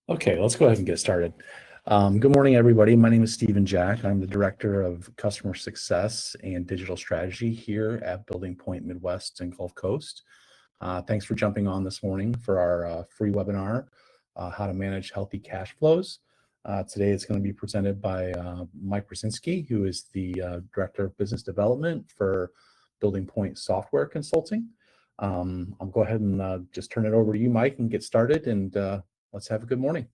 Okay, let's go ahead and get started. Good morning, everybody. My name is Stephen Jack. I'm the Director of Customer Success and Digital Strategy here at BuildingPoint Midwest and Gulf Coast. Thanks for jumping on this morning for our free webinar, How to Manage Healthy Cash Flows. Today it's going to be presented by Mike Brzezinski, who is the Director of Business Development for BuildingPoint Software Consulting. I'll go ahead and just turn it over to you, Mike, and get started, and let's have a good morning.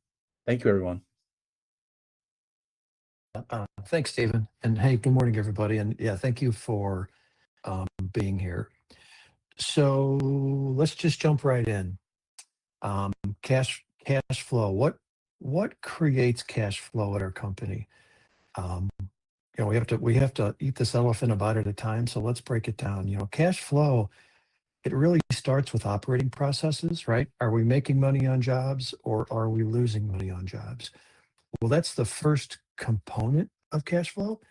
Thank you, everyone. Thanks, Stephen. And hey, good morning, everybody. And yeah, thank you for being here. So let's just jump right in. Cash flow. What creates cash flow at our company? We have to eat this elephant a bite at a time. So let's break it down. Cash flow. It really starts with operating processes, right? Are we making money on jobs or are we losing money on jobs? Well, that's the first component of cash flow,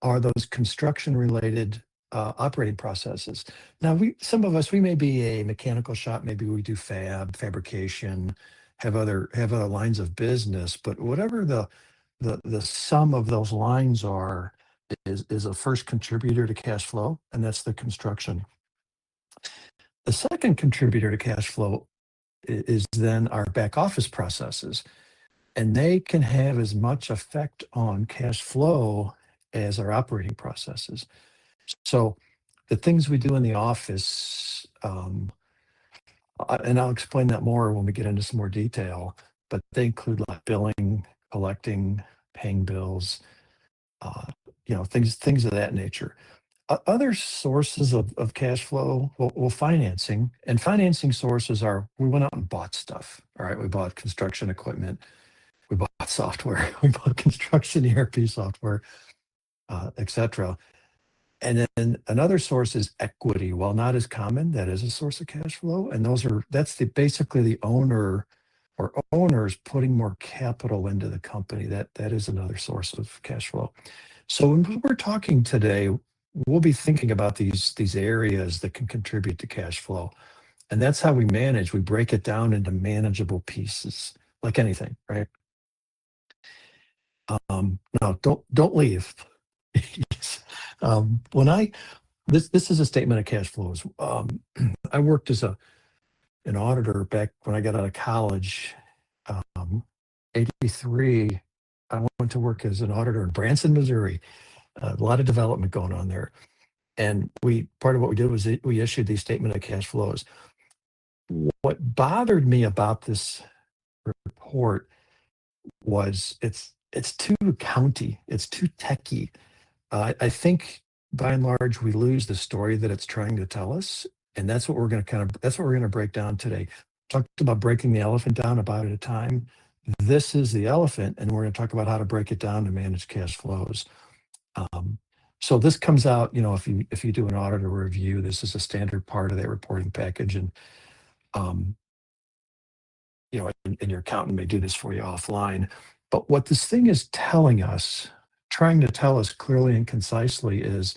are those construction-related operating processes. Now, some of us, we may be a mechanical shop, maybe we do fabrication, have other lines of business, but whatever the sum of those lines are is a first contributor to cash flow, and that's the construction. The second contributor to cash flow is then our back office processes. And they can have as much effect on cash flow as our operating processes. So the things we do in the office, and I'll explain that more when we get into some more detail, but they include like billing, collecting, paying bills, things of that nature. Other sources of cash flow, well, financing. And financing sources are, we went out and bought stuff. All right, we bought construction equipment. We bought software, we bought construction ERP software, etc. And then another source is equity. While not as common, that is a source of cash flow. And that's basically the owner or owners putting more capital into the company. That is another source of cash flow. So when we're talking today, we'll be thinking about these areas that can contribute to cash flow. And that's how we manage. We break it down into manageable pieces, like anything, right? No, don't leave. This is a statement of cash flows. I worked as an auditor back when I got out of college. 83, I went to work as an auditor in Branson, Missouri. A lot of development going on there. And part of what we did was we issued these statement of cash flows. What bothered me about this report was it's too accounty, it's too techy. I think by and large we lose the story that it's trying to tell us, and that's what we're going to break down today. Talked about breaking the elephant down a bite at a time. This is the elephant, and we're going to talk about how to break it down to manage cash flows. So this comes out, if you do an audit or review, this is a standard part of that reporting package, and and your accountant may do this for you offline. But what this thing is telling us, trying to tell us clearly and concisely is,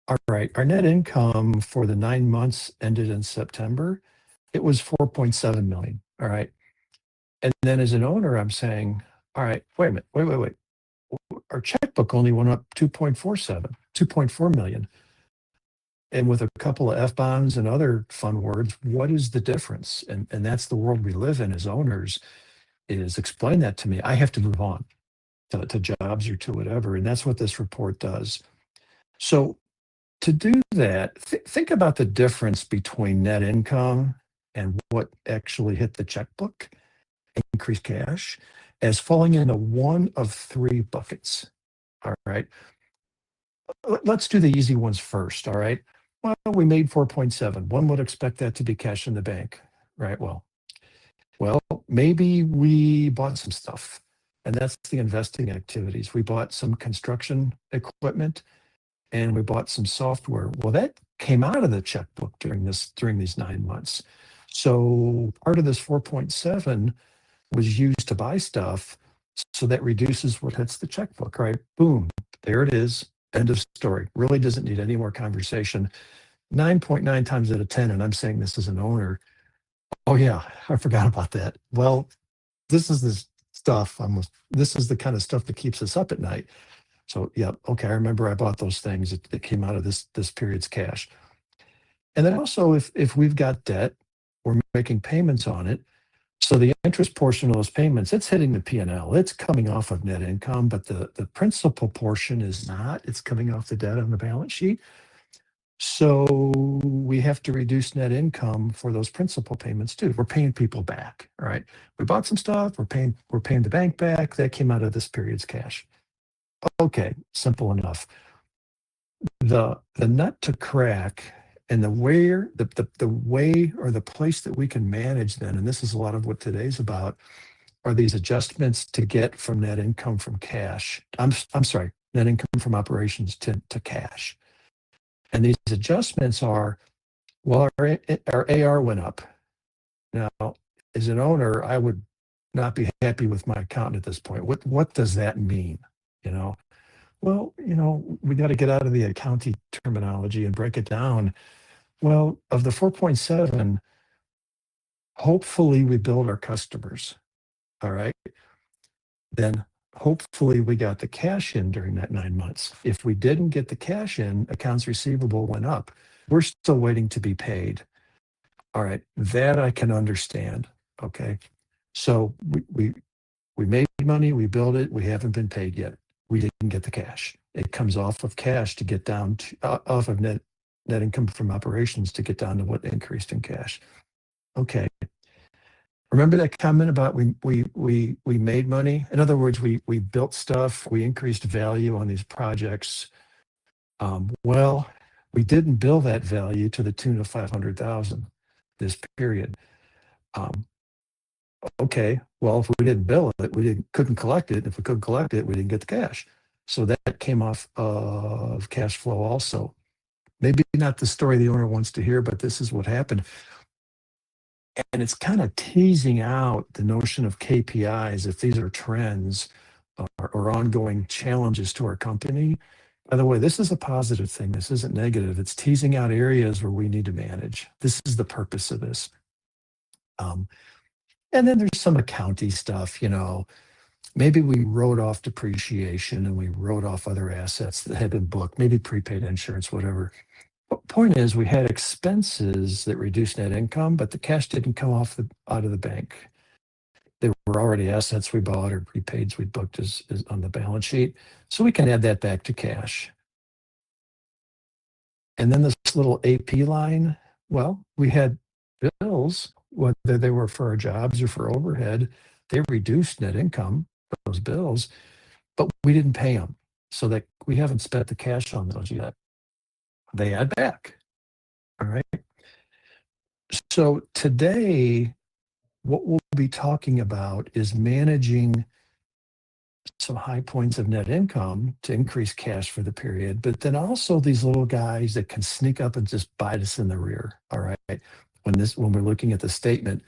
all right, our net income for the 9 months ended in September, it was 4.7 million. All right. And then as an owner, I'm saying, all right, wait a minute, wait. Our checkbook only went up 2.4 million. And with a couple of F-bombs and other fun words, what is the difference? And that's the world we live in as owners, is explain that to me. I have to move on to jobs or to whatever. And that's what this report does. So to do that, think about the difference between net income and what actually hit the checkbook, increased cash, as falling into one of three buckets. All right. Let's do the easy ones first. All right. Well, we made 4.7. One would expect that to be cash in the bank, right? Well, maybe we bought some stuff, and that's the investing activities. We bought some construction equipment, and we bought some software. Well, that came out of the checkbook during these 9 months. So part of this 4.7 was used to buy stuff, so that reduces what hits the checkbook, right? Boom, there it is. End of story. Really doesn't need any more conversation. 9.9 times out of 10, and I'm saying this as an owner, oh yeah, I forgot about that. Well, this is this stuff. This is the kind of stuff that keeps us up at night. So yeah, okay, I remember I bought those things. It came out of this period's cash. And then also, if we've got debt, we're making payments on it. So the interest portion of those payments, it's hitting the P&L. It's coming off of net income, but the principal portion is not. It's coming off the debt on the balance sheet. So we have to reduce net income for those principal payments too. We're paying people back. All right. We bought some stuff. We're paying the bank back. That came out of this period's cash. Okay, simple enough. The nut to crack and the way or the place that we can manage then, and this is a lot of what today's about, are these adjustments to get from net income from cash. I'm sorry, net income from operations to cash. And these adjustments are, well, our AR went up. Now, as an owner, I would not be happy with my accountant at this point. What does that mean? Well, we got to get out of the accounting terminology and break it down. Well, of the 4.7, hopefully we build our customers. All right. Then hopefully we got the cash in during that 9 months. If we didn't get the cash in, accounts receivable went up. We're still waiting to be paid. All right. That I can understand. Okay. So we made money, we built it, we haven't been paid yet. We didn't get the cash. It comes off of cash to get down to off of net income from operations to get down to what increased in cash. Okay. Remember that comment about we made money? In other words, we built stuff, we increased value on these projects. Well, we didn't bill that value to the tune of 500,000 this period. Okay, well, if we didn't bill it, we couldn't collect it. If we couldn't collect it, we didn't get the cash. So that came off of cash flow also. Maybe not the story the owner wants to hear, but this is what happened. And it's kind of teasing out the notion of KPIs, if these are trends or ongoing challenges to our company. By the way, this is a positive thing. This isn't negative. It's teasing out areas where we need to manage. This is the purpose of this. And then there's some accounting stuff, maybe we wrote off depreciation and we wrote off other assets that had been booked, maybe prepaid insurance, whatever. But point is, we had expenses that reduced net income, but the cash didn't come out of the bank. They were already assets we bought or prepaids we booked as on the balance sheet. So we can add that back to cash. And then this little AP line, well, we had bills, whether they were for our jobs or for overhead, they reduced net income, those bills, but we didn't pay them. So that we haven't spent the cash on those yet. They add back. All right. So today, what we'll be talking about is managing some high points of net income to increase cash for the period, but then also these little guys that can sneak up and just bite us in the rear. All right. When we're looking at the statement,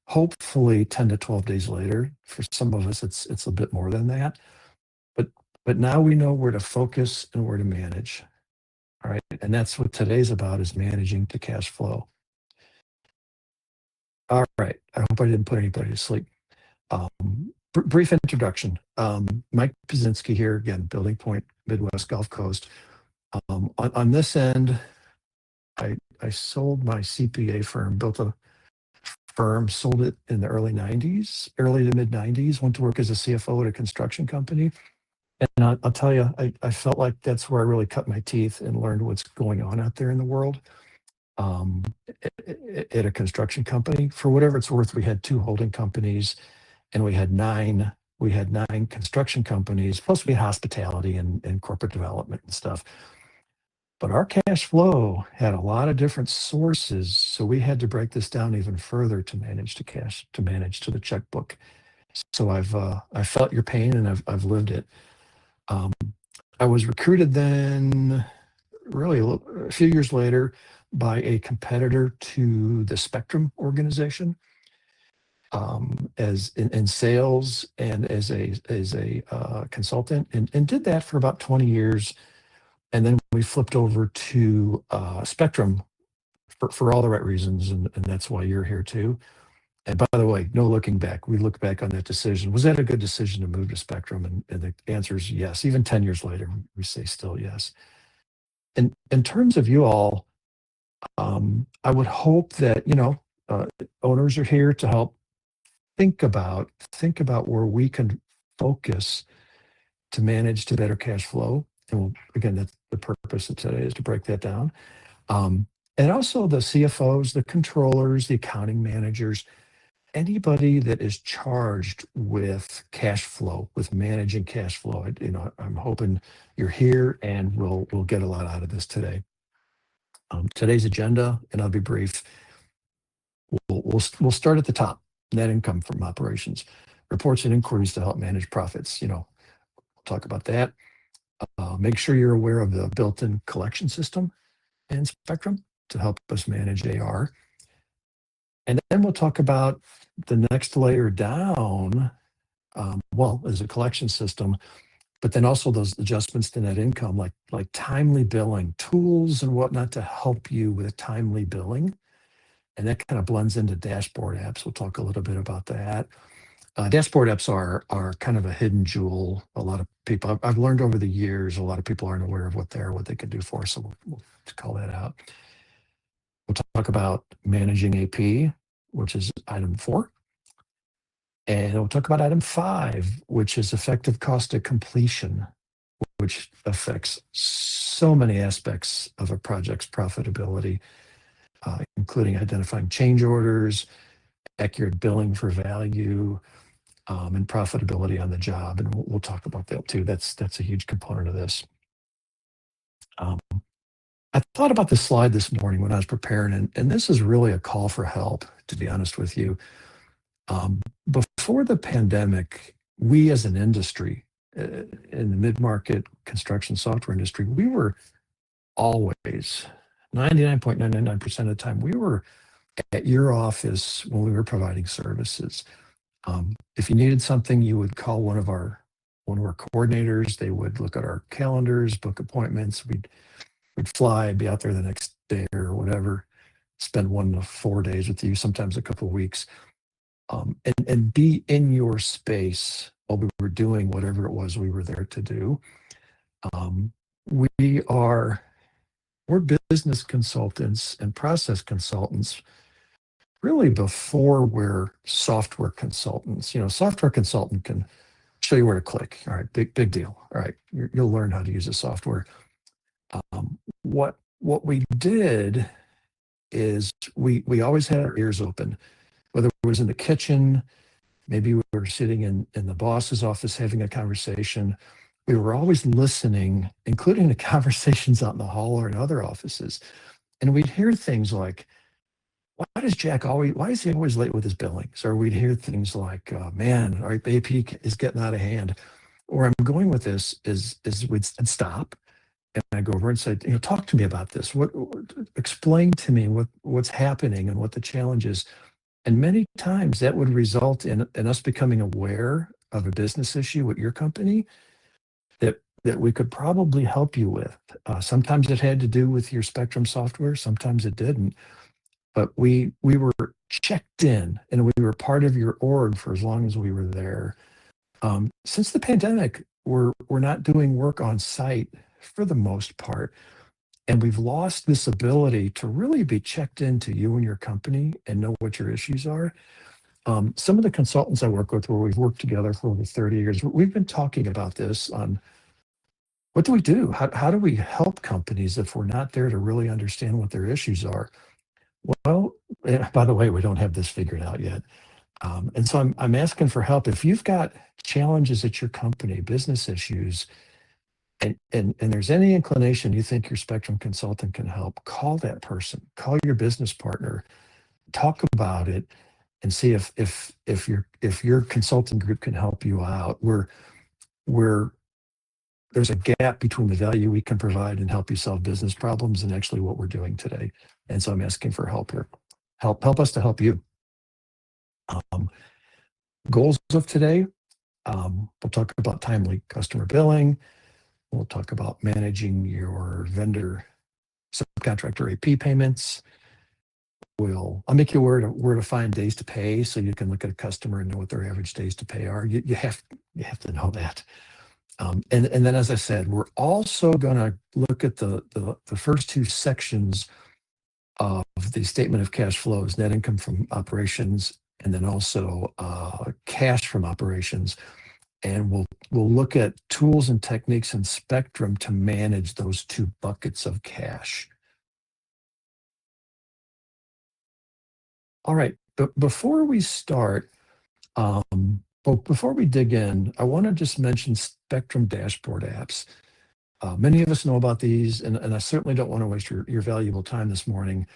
hopefully 10 to 12 days later, for some of us, it's a bit more than that. But now we know where to focus and where to manage. All right. And that's what today's about, is managing to cash flow. All right. I hope I didn't put anybody to sleep. Brief introduction. Mike Pazinski here, again, BuildingPoint Midwest Gulf Coast. On this end, I sold my CPA firm, built a firm, sold it in the early to mid 90s, went to work as a CFO at a construction company. And I'll tell you, I felt like that's where I really cut my teeth and learned what's going on out there in the world. At a construction company, for whatever it's worth, we had 2 holding companies, and we had 9 construction companies, plus we had hospitality and corporate development and stuff. But our cash flow had a lot of different sources, so we had to break this down even further to manage to cash, to manage to the checkbook. So I felt your pain, and I've lived it. I was recruited then, really a few years later, by a competitor to the Spectrum organization, as in sales and as a consultant, and did that for about 20 years. And then we flipped over to Spectrum for all the right reasons, and that's why you're here too. And by the way, no looking back. We look back on that decision. Was that a good decision to move to Spectrum? And the answer is yes. Even 10 years later, we say still yes. And in terms of you all, I would hope that, owners are here to help think about where we can focus to manage to better cash flow. And again, that's the purpose of today, is to break that down. And also the CFOs, the controllers, the accounting managers, anybody that is charged with cash flow, with managing cash flow. I'm hoping you're here and we'll get a lot out of this today. Today's agenda, and I'll be brief. We'll start at the top. Net income from operations, reports and inquiries to help manage profits. We'll talk about that. Make sure you're aware of the built-in collection system in Spectrum to help us manage AR. And then we'll talk about the next layer down, as a collection system, but then also those adjustments to net income, like timely billing, tools and whatnot to help you with timely billing. And that kind of blends into dashboard apps. We'll talk a little bit about that. Dashboard apps are kind of a hidden jewel. A lot of people, I've learned over the years, a lot of people aren't aware of what they can do for us. So we'll call that out. We'll talk about managing AP, which is item 4. And we'll talk about item 5, which is effective cost of completion, which affects so many aspects of a project's profitability, including identifying change orders, accurate billing for value, and profitability on the job. And we'll talk about that too. That's a huge component of this. I thought about this slide this morning when I was preparing, and this is really a call for help, to be honest with you. Before the pandemic, we as an industry, in the mid-market construction software industry, we were always, 99.999% of the time, we were at your office when we were providing services. If you needed something, you would call one of our coordinators. They would look at our calendars, book appointments. We'd fly, be out there the next day or whatever, spend 1 to 4 days with you, sometimes a couple of weeks, and be in your space while we were doing whatever it was we were there to do. We're business consultants and process consultants really before we're software consultants. Software consultant can show you where to click. All right, big deal. All right, you'll learn how to use the software. What we did is we always had our ears open, whether it was in the kitchen, maybe we were sitting in the boss's office having a conversation. We were always listening, including the conversations out in the hall or in other offices. And we'd hear things like, why is he always late with his billings? Or we'd hear things like, man, our AP is getting out of hand. Where I'm going with this is we'd stop and I'd go over and say, talk to me about this. Explain to me what's happening and what the challenge is. And many times that would result in us becoming aware of a business issue with your company that we could probably help you with. Sometimes it had to do with your Spectrum software. Sometimes it didn't. But we were checked in and we were part of your org for as long as we were there. Since the pandemic, we're not doing work on site for the most part. And we've lost this ability to really be checked into you and your company and know what your issues are. Some of the consultants I work with, where we've worked together for over 30 years, we've been talking about this on what do we do? How do we help companies if we're not there to really understand what their issues are? Well, by the way, we don't have this figured out yet. And so I'm asking for help. If you've got challenges at your company, business issues, and there's any inclination you think your Spectrum consultant can help, call that person, call your business partner, talk about it, and see if your consulting group can help you out. There's a gap between the value we can provide and help you solve business problems and actually what we're doing today. And so I'm asking for help here. Help us to help you. Goals of today. We'll talk about timely customer billing. We'll talk about managing your vendor subcontractor AP payments. I'll make you aware to find days to pay, so you can look at a customer and know what their average days to pay are. You have to know that. And then, as I said, we're also going to look at the first two sections of the statement of cash flows: net income from operations, and then also cash from operations. And we'll look at tools and techniques in Spectrum to manage those two buckets of cash. All right, but before we start, before we dig in, I want to just mention Spectrum dashboard apps. Many of us know about these, and I certainly don't want to waste your valuable time this morning.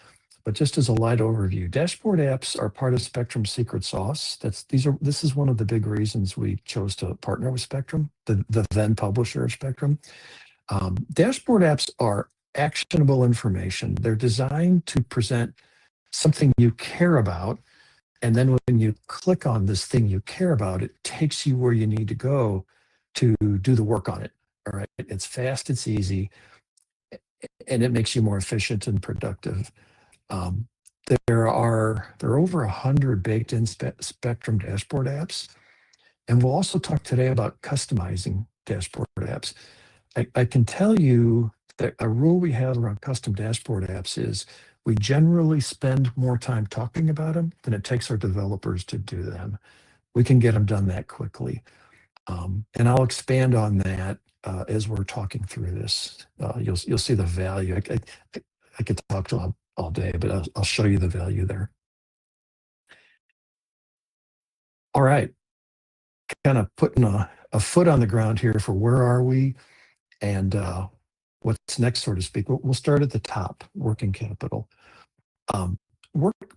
But just as a light overview, dashboard apps are part of Spectrum's secret sauce. This is one of the big reasons we chose to partner with Spectrum, the then publisher of Spectrum. Dashboard apps are actionable information. They're designed to present something you care about, and then when you click on this thing you care about, it takes you where you need to go to do the work on it. All right, it's fast, it's easy, and it makes you more efficient and productive. There are over 100 baked-in Spectrum dashboard apps, and we'll also talk today about customizing dashboard apps. I can tell you that a rule we have around custom dashboard apps is we generally spend more time talking about them than it takes our developers to do them. We can get them done that quickly. And I'll expand on that as we're talking through this. You'll see the value. I could talk to all day, but I'll show you the value there. All right, kind of putting a foot on the ground here for where are we and what's next, so to speak. We'll start at the top, working capital.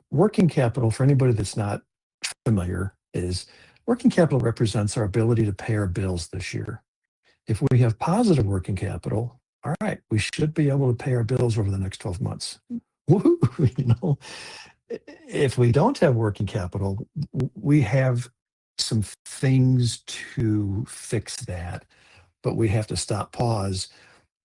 Working capital, for anybody that's not familiar, is working capital represents our ability to pay our bills this year. If we have positive working capital, all right, we should be able to pay our bills over the next 12 months. Woohoo! You know, if we don't have working capital, we have some things to fix that, but we have to stop, pause,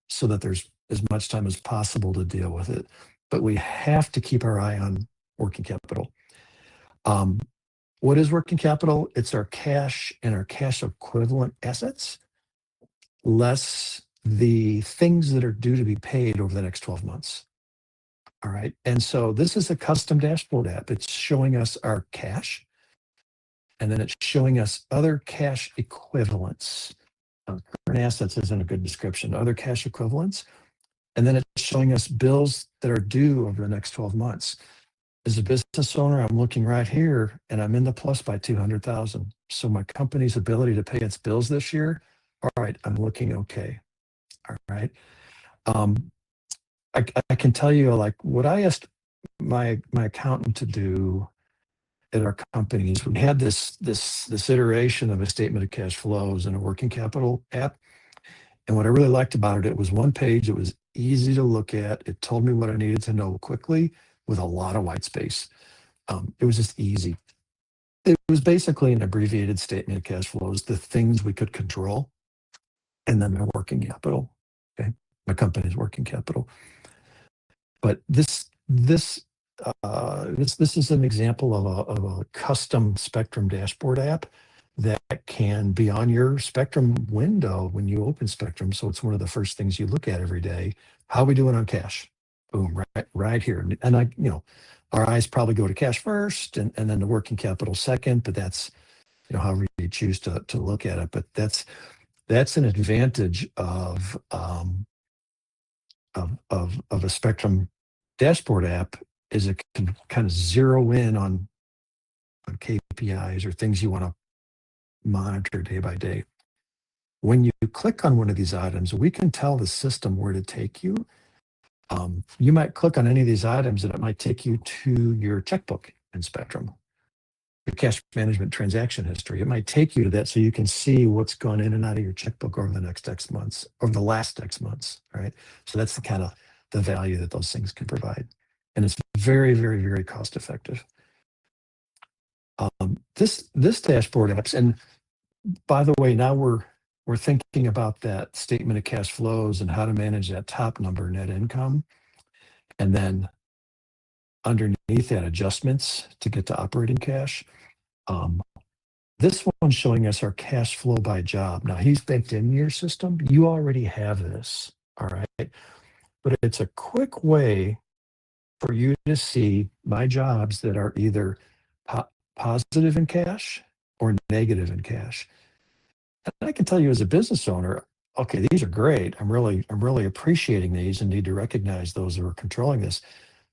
so that there's as much time as possible to deal with it. But we have to keep our eye on working capital. What is working capital? It's our cash and our cash equivalent assets, less the things that are due to be paid over the next 12 months. All right. And so this is a custom dashboard app. It's showing us our cash, and then it's showing us other cash equivalents. Current assets isn't a good description. Other cash equivalents. And then it's showing us bills that are due over the next 12 months. As a business owner, I'm looking right here, and I'm in the plus by $200,000. So my company's ability to pay its bills this year, all right, I'm looking okay. All right. I can tell you, like, what I asked my accountant to do at our companies, we had this iteration of a statement of cash flows and a working capital app. And what I really liked about it, it was one page. It was easy to look at. It told me what I needed to know quickly with a lot of white space. It was just easy. It was basically an abbreviated statement of cash flows, the things we could control, and then my working capital. Okay, my company's working capital. But this is an example of a custom Spectrum dashboard app that can be on your Spectrum window when you open Spectrum. So it's one of the first things you look at every day. How are we doing on cash? Boom, right here. And our eyes probably go to cash first, and then the working capital second. But that's, however you choose to look at it. But that's an advantage of a Spectrum dashboard app, is it can kind of zero in on KPIs or things you want to monitor day by day. When you click on one of these items, we can tell the system where to take you. You might click on any of these items and it might take you to your checkbook in Spectrum, your cash management transaction history. It might take you to that so you can see what's gone in and out of your checkbook over the next X months, over the last X months, right? So that's the kind of the value that those things can provide. And it's very, very, very cost effective. This dashboard apps, and by the way, now we're thinking about that statement of cash flows and how to manage that top number, net income. And then underneath that, adjustments to get to operating cash. This one's showing us our cash flow by job. Now, he's baked in your system. You already have this, all right? But it's a quick way for you to see my jobs that are either positive in cash or negative in cash. And I can tell you as a business owner, okay, these are great. I'm really appreciating these and need to recognize those who are controlling this.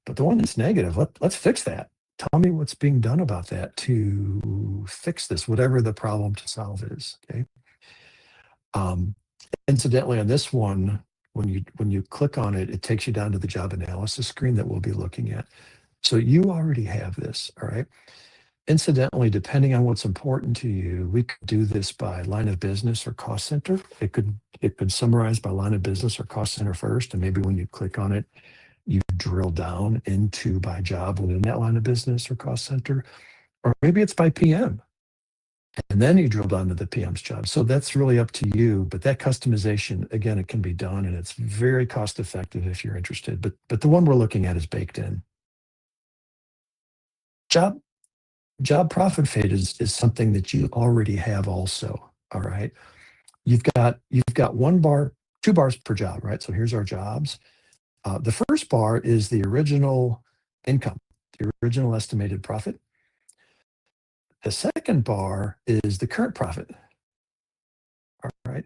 But the one that's negative, let's fix that. Tell me what's being done about that to fix this, whatever the problem to solve is. Okay. Incidentally, on this one, when you click on it, it takes you down to the job analysis screen that we'll be looking at. So you already have this. All right. Incidentally, depending on what's important to you, we could do this by line of business or cost center. It could summarize by line of business or cost center first, and maybe when you click on it, you drill down into by job within that line of business or cost center, or maybe it's by PM. And then you drill down to the PM's job. So that's really up to you. But that customization, again, it can be done, and it's very cost effective if you're interested. But the one we're looking at is baked in. Job profit fade is something that you already have also. All right. You've got 2 bars per job, right? So here's our jobs. The first bar is the original income, the original estimated profit. The second bar is the current profit. All right.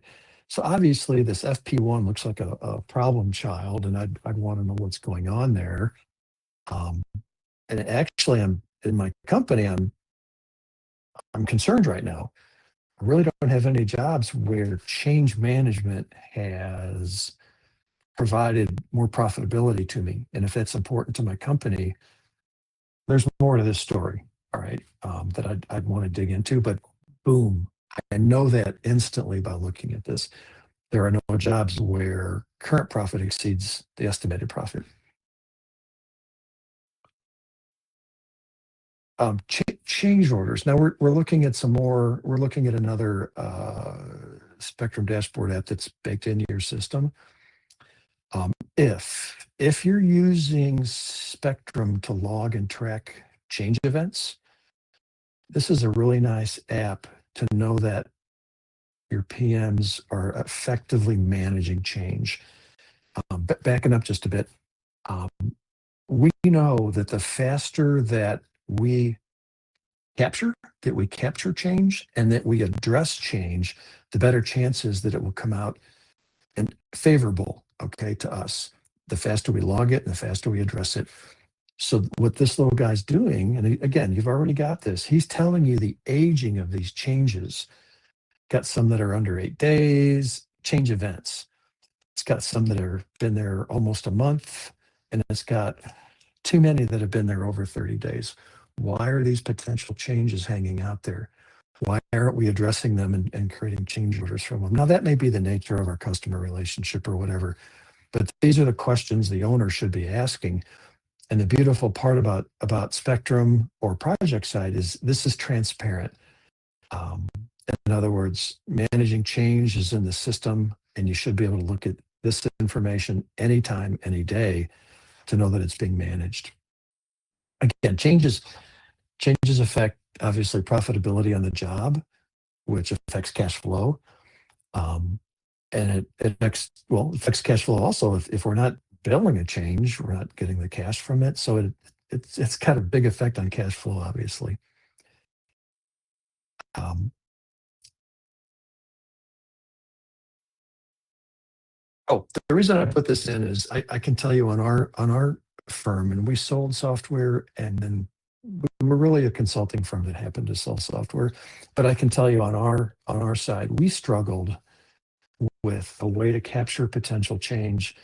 So obviously this FP1 looks like a problem child, and I'd want to know what's going on there. And actually, I'm in my company, I'm concerned right now. I really don't have any jobs where change management has provided more profitability to me. And if that's important to my company, there's more to this story, all right, that I'd want to dig into. But boom, I know that instantly by looking at this. There are no jobs where current profit exceeds the estimated profit. Change orders. Now we're looking at some more. We're looking at another Spectrum dashboard app that's baked into your system. If you're using Spectrum to log and track change events, this is a really nice app to know that your PMs are effectively managing change. But backing up just a bit, we know that the faster that we capture change and that we address change, the better chances that it will come out and favorable, okay, to us. The faster we log it and the faster we address it. So what this little guy's doing, and again, you've already got this, he's telling you the aging of these changes. Got some that are under 8 days, change events. It's got some that have been there almost a month, and it's got too many that have been there over 30 days. Why are these potential changes hanging out there? Why aren't we addressing them and creating change orders from them? Now, that may be the nature of our customer relationship or whatever, but these are the questions the owner should be asking. And the beautiful part about Spectrum or project side is this is transparent. In other words, managing change is in the system, and you should be able to look at this information anytime, any day to know that it's being managed. Again, changes affect, obviously, profitability on the job, which affects cash flow. And it affects cash flow also if we're not billing a change, we're not getting the cash from it. So it's got a big effect on cash flow, obviously. The reason I put this in is I can tell you on our firm, and we sold software, and then we were really a consulting firm that happened to sell software. But I can tell you on our side, we struggled with a way to capture potential change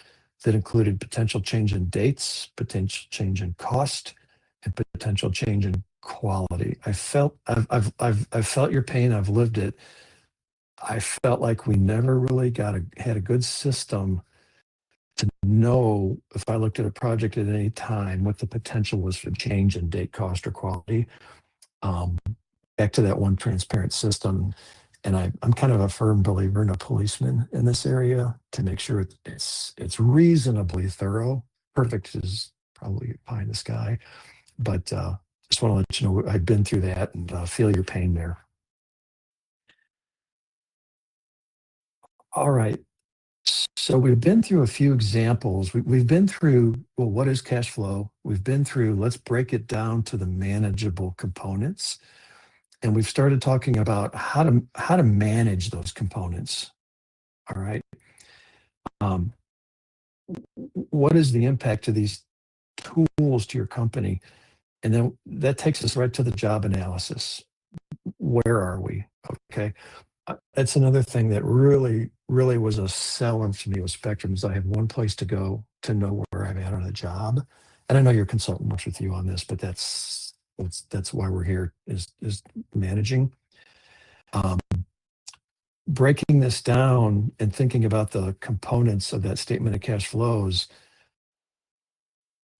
that included potential change in dates, potential change in cost, and potential change in quality. I've felt your pain. I've lived it. I felt like we never really had a good system to know if I looked at a project at any time what the potential was for change in date, cost, or quality. Back to that one transparent system. And I'm kind of a firm believer in a policeman in this area to make sure it's reasonably thorough. Perfect is probably pie in the sky. But just want to let you know I've been through that and feel your pain there. All right. So we've been through a few examples. We've been through, well, what is cash flow? We've been through, let's break it down to the manageable components. And we've started talking about how to manage those components. All right. What is the impact of these tools to your company? And then that takes us right to the job analysis. Where are we? Okay. That's another thing that really was a seller to me with Spectrum is I have one place to go to know where I'm at on a job. And I know your consultant works with you on this, but that's why we're here is managing. Breaking this down and thinking about the components of that statement of cash flows,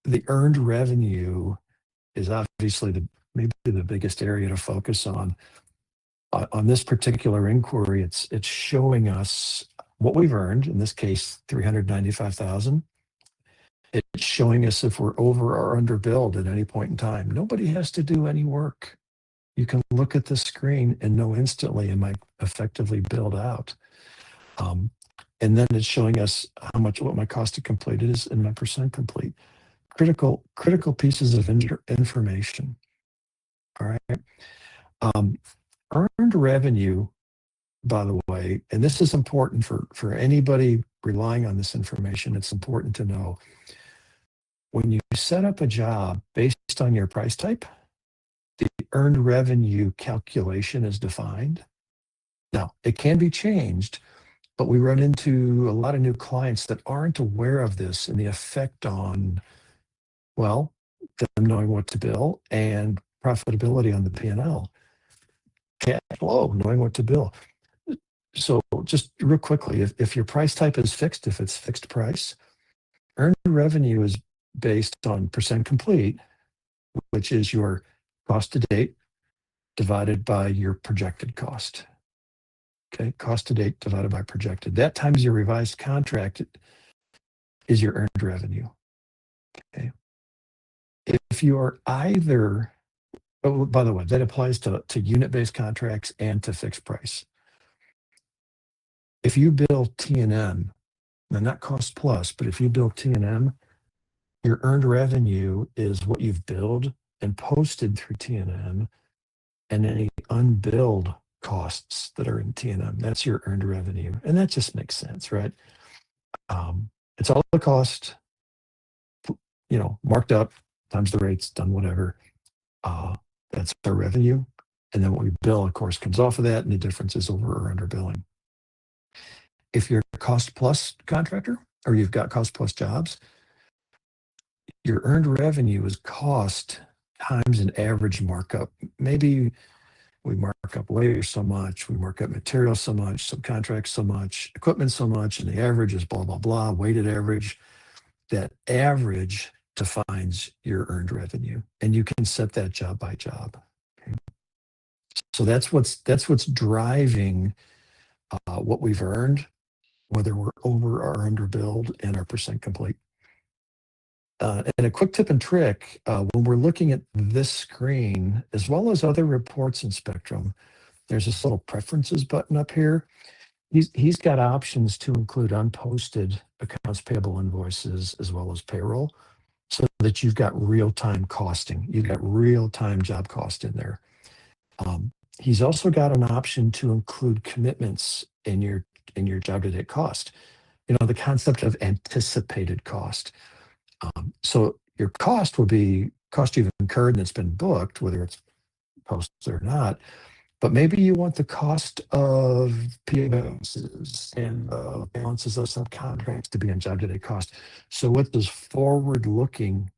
the earned revenue is obviously maybe the biggest area to focus on. On this particular inquiry, it's showing us what we've earned, in this case, $395,000. It's showing us if we're over or under billed at any point in time. Nobody has to do any work. You can look at the screen and know instantly, am I effectively billed out? And then it's showing us what my cost to complete is and my percent complete. Critical pieces of information. All right. Earned revenue, by the way, and this is important for anybody relying on this information, it's important to know when you set up a job based on your price type, the earned revenue calculation is defined. Now, it can be changed, but we run into a lot of new clients that aren't aware of this and the effect on, well, them knowing what to bill and profitability on the P&L. Cash flow, knowing what to bill. So just real quickly, if your price type is fixed, if it's fixed price, earned revenue is based on percent complete, which is your cost to date divided by your projected cost. Okay, cost to date divided by projected. That times your revised contract is your earned revenue. Okay. If you are either, oh, by the way, that applies to unit-based contracts and to fixed price. If you bill T&M, now not cost plus, but if you bill T&M, your earned revenue is what you've billed and posted through T&M, and any unbilled costs that are in T&M, that's your earned revenue. And that just makes sense, right? It's all the cost, marked up times the rates, done whatever. That's our revenue. And then what we bill, of course, comes off of that, and the difference is over or under billing. If you're a cost plus contractor or you've got cost plus jobs, your earned revenue is cost times an average markup. Maybe we mark up labor so much, we mark up material so much, subcontract so much, equipment so much, and the average is blah, blah, blah, weighted average. That average defines your earned revenue, and you can set that job by job. Okay. So that's what's driving what we've earned, whether we're over or under billed and our percent complete. And a quick tip and trick, when we're looking at this screen, as well as other reports in Spectrum, there's this little preferences button up here. He's got options to include unposted accounts payable invoices as well as payroll, so that you've got real-time costing. You've got real-time job cost in there. He's also got an option to include commitments in your job-to-date cost. The concept of anticipated cost. So your cost will be cost you've incurred and it's been booked, whether it's posted or not. But maybe you want the cost of PO balances and balances of subcontracts to be in job-to-date cost. So what does forward-looking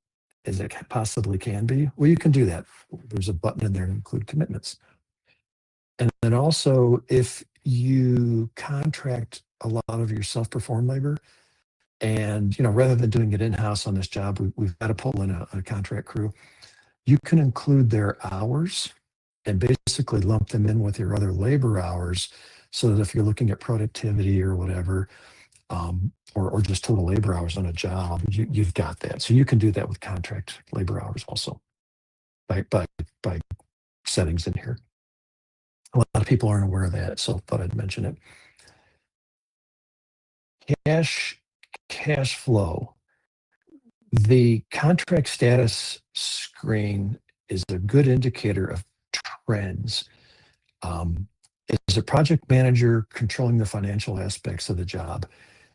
as it possibly can be? Well, you can do that. There's a button in there to include commitments. And then also, if you contract a lot of your self-performed labor, and rather than doing it in-house on this job, we've got to pull in a contract crew. You can include their hours and basically lump them in with your other labor hours, so that if you're looking at productivity or whatever, or just total labor hours on a job, you've got that. So you can do that with contract labor hours also by settings in here. A lot of people aren't aware of that, so thought I'd mention it. Cash flow. The contract status screen is a good indicator of trends. Is a project manager controlling the financial aspects of the job?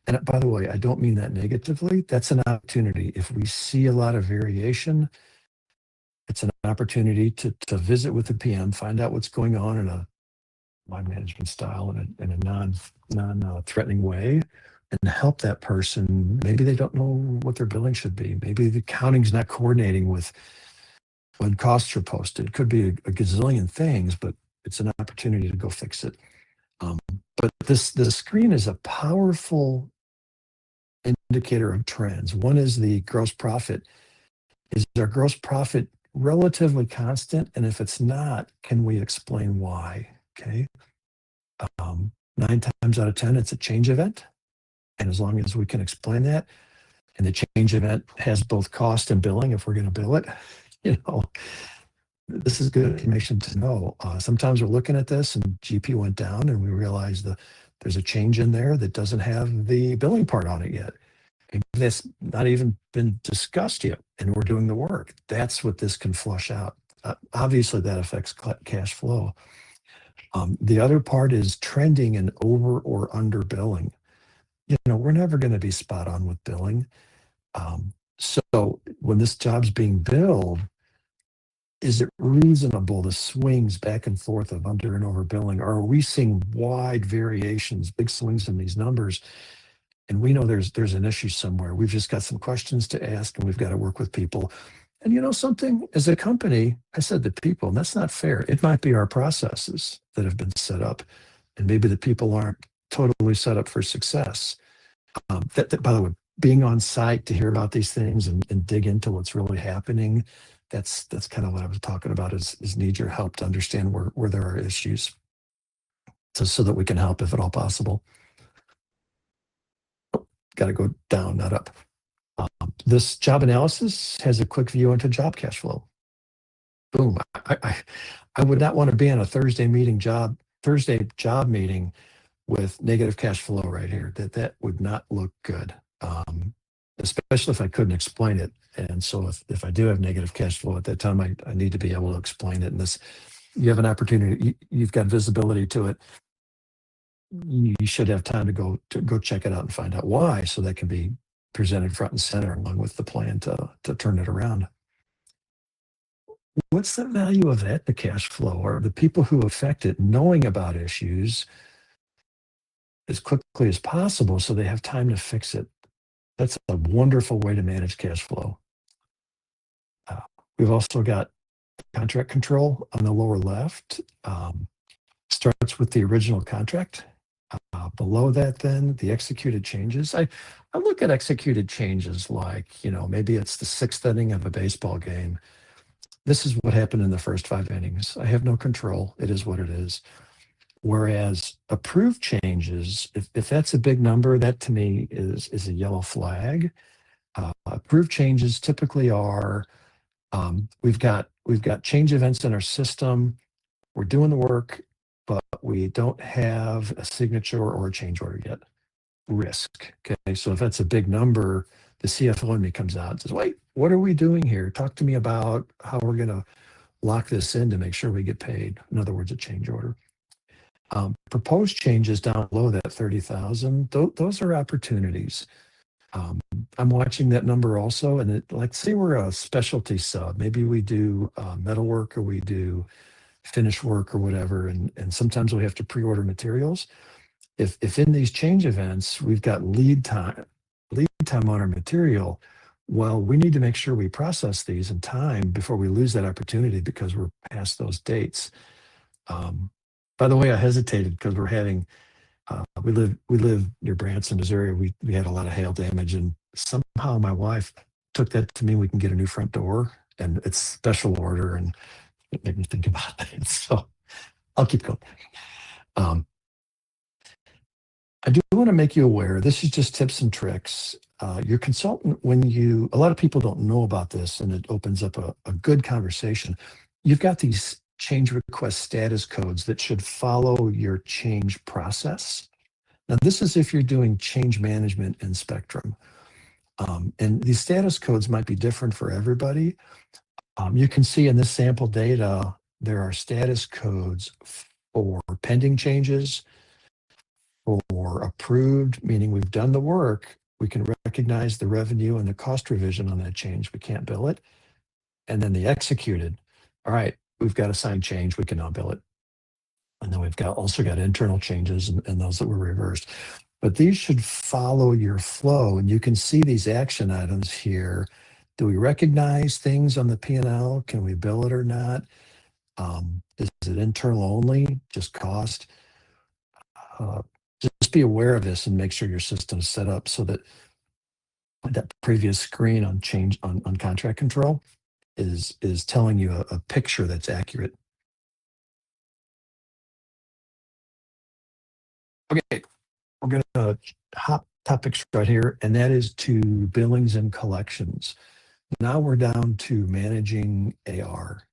And by the way, I don't mean that negatively. That's an opportunity. If we see a lot of variation, it's an opportunity to visit with the PM, find out what's going on in a line management style in a non-threatening way, and help that person. Maybe they don't know what their billing should be. Maybe the accounting's not coordinating with when costs are posted. It could be a gazillion things, but it's an opportunity to go fix it. But the screen is a powerful indicator of trends. One is the gross profit. Is our gross profit relatively constant? And if it's not, can we explain why? Okay. 9 times out of 10, it's a change event. And as long as we can explain that, and the change event has both cost and billing, if we're going to bill it, this is good information to know. Sometimes we're looking at this and GP went down and we realize there's a change in there that doesn't have the billing part on it yet. Maybe that's not even been discussed yet and we're doing the work. That's what this can flush out. Obviously that affects cash flow. The other part is trending and over or under billing. We're never going to be spot on with billing. So when this job's being billed, is it reasonable, the swings back and forth of under and over billing? Or are we seeing wide variations, big swings in these numbers? And we know there's an issue somewhere. We've just got some questions to ask and we've got to work with people. And something, as a company, I said to people, and that's not fair. It might be our processes that have been set up, and maybe the people aren't totally set up for success. That by the way, being on site to hear about these things and dig into what's really happening, that's kind of what I was talking about, is need your help to understand where there are issues so that we can help if at all possible. Got to go down, not up. This job analysis has a quick view into job cash flow. Boom. I would not want to be on a Thursday job meeting with negative cash flow right here. That would not look good, especially if I couldn't explain it. And so if I do have negative cash flow at that time, I need to be able to explain it. And you have an opportunity, you've got visibility to it. You should have time to go check it out and find out why, so that can be presented front and center along with the plan to turn it around. What's the value of that, the cash flow, or the people who affect it knowing about issues as quickly as possible so they have time to fix it? That's a wonderful way to manage cash flow. We've also got contract control on the lower left. Starts with the original contract. Below that, then, the executed changes. I look at executed changes like, maybe it's the 6th inning of a baseball game. This is what happened in the first 5 innings. I have no control. It is what it is. Whereas approved changes, if that's a big number, that to me is a yellow flag. Approved changes typically are, we've got change events in our system. We're doing the work, but we don't have a signature or a change order yet. Risk. Okay, so if that's a big number, the CFO in me comes out and says, wait, what are we doing here? Talk to me about how we're going to lock this in to make sure we get paid. In other words, a change order. Proposed changes down below that 30,000, those are opportunities. I'm watching that number also, and say we're a specialty sub. Maybe we do metal work or we do finish work or whatever, and sometimes we have to pre-order materials. If in these change events we've got lead time on our material, well, we need to make sure we process these in time before we lose that opportunity because we're past those dates. By the way, I hesitated because we're having we live near Branson, Missouri. We had a lot of hail damage, and somehow my wife took that to mean we can get a new front door, and it's special order, and it made me think about that. So I'll keep going. I do want to make you aware, this is just tips and tricks. Your consultant, a lot of people don't know about this, and it opens up a good conversation. You've got these change request status codes that should follow your change process. Now, this is if you're doing change management in Spectrum. And these status codes might be different for everybody. You can see in this sample data, there are status codes for pending changes, for approved, meaning we've done the work, we can recognize the revenue and the cost revision on that change. We can't bill it. And then the executed, all right, we've got a signed change, we can now bill it. And then we've also got internal changes and those that were reversed. But these should follow your flow. And you can see these action items here. Do we recognize things on the P&L? Can we bill it or not? Is it internal only, just cost? Just be aware of this and make sure your system is set up so that that previous screen on change on contract control is telling you a picture that's accurate. Okay, we're going to hop topics right here, and that is to billings and collections. Now we're down to managing AR.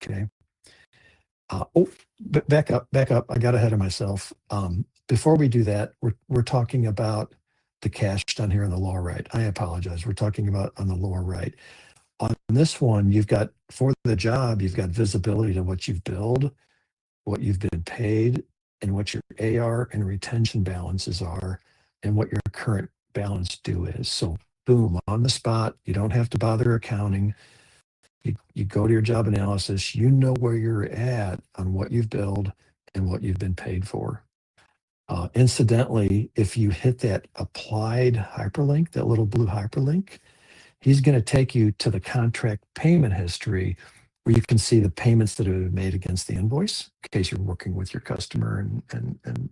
Okay. Back up. I got ahead of myself. Before we do that, we're talking about the cash down here on the lower right. I apologize. We're talking about on the lower right. On this one, you've got, for the job, you've got visibility to what you've billed, what you've been paid, and what your AR and retention balances are, and what your current balance due is. So boom, on the spot, you don't have to bother accounting. You go to your job analysis, you know where you're at on what you've billed and what you've been paid for. Incidentally, if you hit that applied hyperlink, that little blue hyperlink, he's going to take you to the contract payment history where you can see the payments that have been made against the invoice, in case you're working with your customer and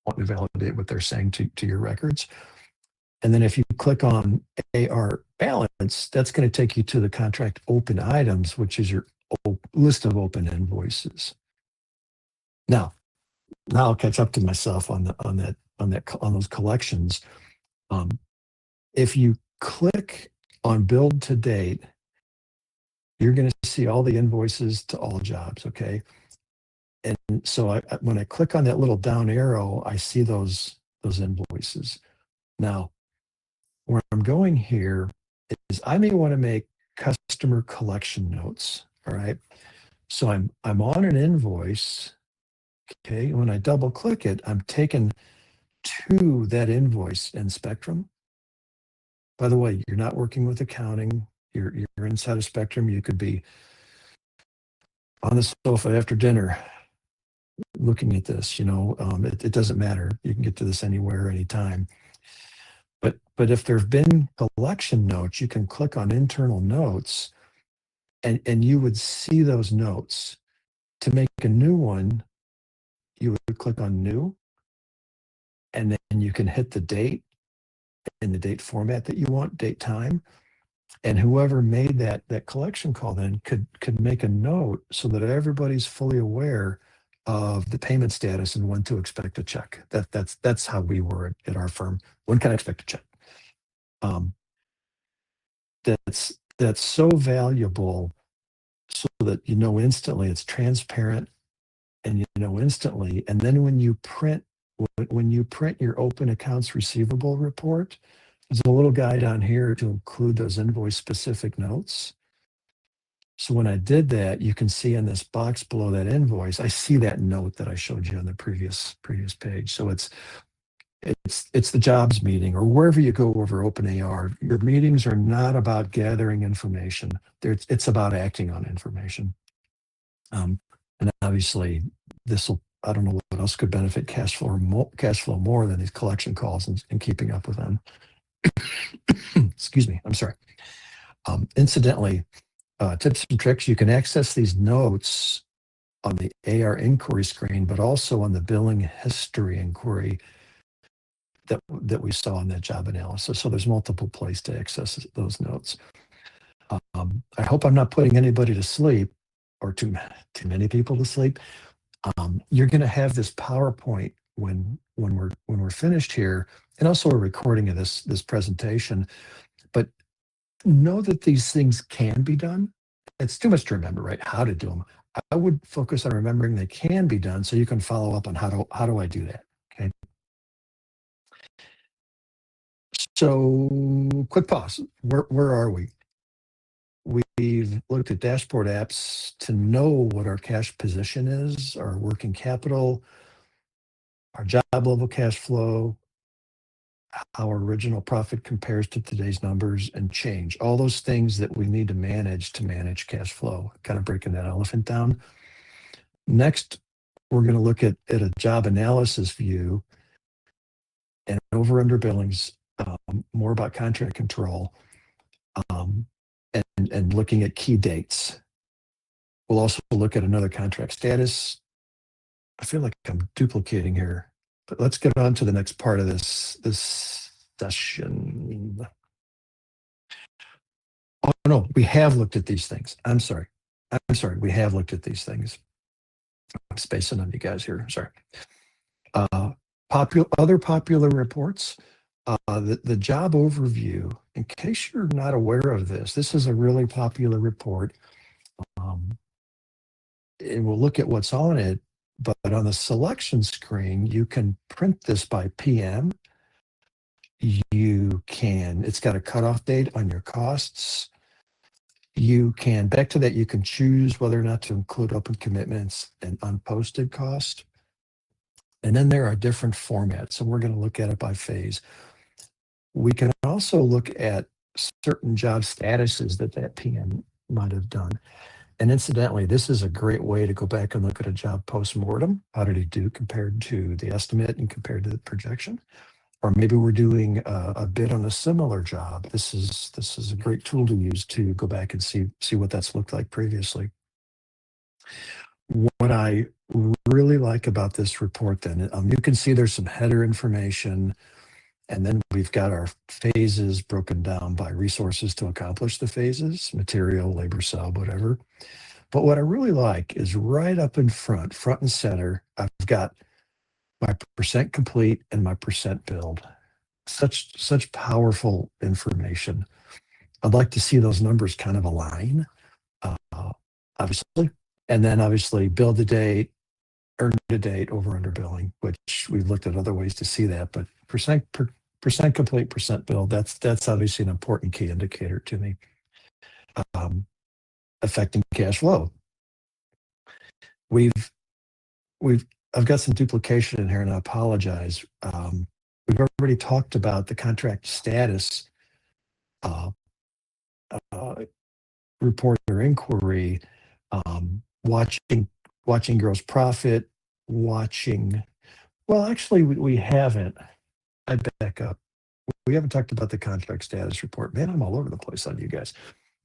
want to validate what they're saying to your records. And then if you click on AR balance, that's going to take you to the contract open items, which is your list of open invoices. Now I'll catch up to myself on those collections. If you click on build to date, you're going to see all the invoices to all jobs. Okay. And so when I click on that little down arrow, I see those invoices. Now, where I'm going here is I may want to make customer collection notes. All right. So I'm on an invoice. Okay. When I double click it, I'm taken to that invoice in Spectrum. By the way, you're not working with accounting. You're inside of Spectrum. You could be on the sofa after dinner looking at this. It doesn't matter. You can get to this anywhere, anytime. But if there have been collection notes, you can click on internal notes and you would see those notes. To make a new one, you would click on new, and then you can hit the date in the date format that you want, date, time. And whoever made that collection call then could make a note so that everybody's fully aware of the payment status and when to expect a check. That's how we were at our firm. When can I expect a check? That's so valuable, so that instantly, it's transparent, and instantly. And then when you print your open accounts receivable report, there's a little guide on here to include those invoice specific notes. So when I did that, you can see in this box below that invoice, I see that note that I showed you on the previous page. So it's the jobs meeting, or wherever you go over open AR. Your meetings are not about gathering information. It's about acting on information. And obviously, I don't know what else could benefit cash flow more than these collection calls and keeping up with them. Excuse me, I'm sorry. Incidentally, tips and tricks, you can access these notes on the AR inquiry screen, but also on the billing history inquiry that we saw in that job analysis. So there's multiple places to access those notes. I hope I'm not putting anybody to sleep, or too many people to sleep. You're going to have this PowerPoint we're finished here, and also a recording of this presentation. But know that these things can be done. It's too much to remember, right? How to do them. I would focus on remembering they can be done, so you can follow up on how do I do that. Okay. So quick pause. Where are we? We've looked at dashboard apps to know what our cash position is, our working capital, our job level cash flow, how our original profit compares to today's numbers, and change. All those things that we need to manage cash flow, kind of breaking that elephant down. Next, we're going to look at a job analysis view and over under billings, more about contract control, and looking at key dates. We'll also look at another contract status. I feel like I'm duplicating here, but let's get on to the next part of this session. Oh no, we have looked at these things. I'm sorry. We have looked at these things. I'm spacing on you guys here. Sorry. Other popular reports. The job overview, in case you're not aware of this is a really popular report. And we'll look at what's on it, but on the selection screen, you can print this by PM. It's got a cutoff date on your costs. Back to that, you can choose whether or not to include open commitments and unposted cost. And then there are different formats. So we're going to look at it by phase. We can also look at certain job statuses that PM might have done. And incidentally, this is a great way to go back and look at a job post-mortem. How did he do compared to the estimate and compared to the projection? Or maybe we're doing a bid on a similar job. This is a great tool to use to go back and see what that's looked like previously. What I really like about this report then, you can see there's some header information, and then we've got our phases broken down by resources to accomplish the phases, material, labor, sub, whatever. But what I really like is right up in front and center, I've got my percent complete and my percent build. Such powerful information. I'd like to see those numbers kind of align, obviously. And then obviously build the date, earn the date, over under billing, which we've looked at other ways to see that, but percent complete, percent build, that's obviously an important key indicator to me. Affecting cash flow. I've got some duplication in here, and I apologize. We've already talked about the contract status report or inquiry, watching gross profit, well, actually, we haven't. I back up. We haven't talked about the contract status report. Man, I'm all over the place on you guys.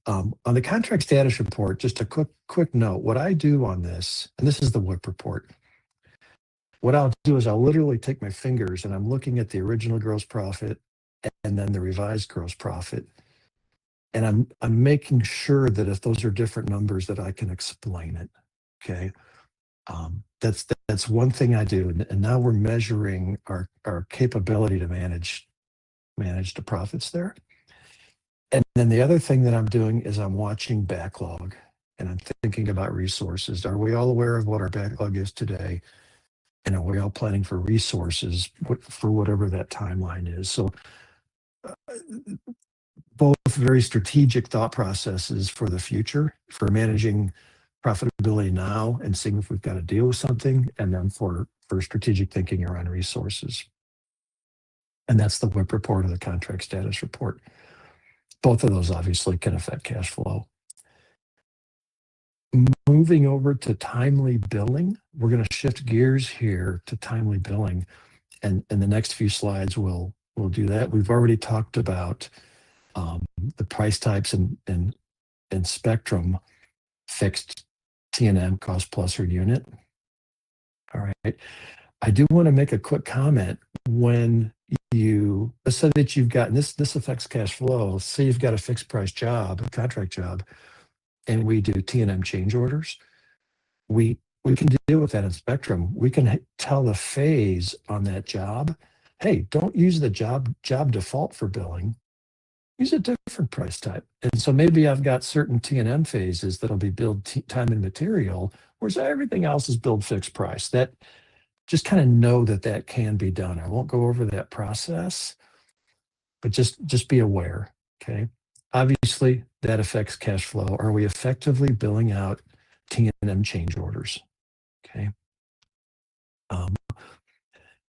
On the contract status report, just a quick note. What I do on this, and this is the WIP report, what I'll do is I'll literally take my fingers and I'm looking at the original gross profit and then the revised gross profit. And I'm making sure that if those are different numbers that I can explain it. Okay. That's one thing I do. And now we're measuring our capability to manage the profits there. And then the other thing that I'm doing is I'm watching backlog and I'm thinking about resources. Are we all aware of what our backlog is today? And are we all planning for resources for whatever that timeline is? So both very strategic thought processes for the future, for managing profitability now and seeing if we've got to deal with something, and then for strategic thinking around resources. And that's the WIP report or the contract status report. Both of those obviously can affect cash flow. Moving over to timely billing, we're going to shift gears here to timely billing. And in the next few slides, we'll do that. We've already talked about the price types and Spectrum, fixed, T&M, cost plus or unit. All right. I do want to make a quick comment. When let's say that you've got, and this affects cash flow, say you've got a fixed price job, a contract job, and we do T&M change orders. We we can deal with that in Spectrum. We can tell the phase on that job, hey, don't use the job default for billing. Use a different price type. And so maybe I've got certain T&M phases that'll be billed time and material, whereas everything else is billed fixed price. That just kind of know that that can be done. I won't go over that process, but just be aware, okay? Obviously, that affects cash flow. Are we effectively billing out T&M change orders? Okay.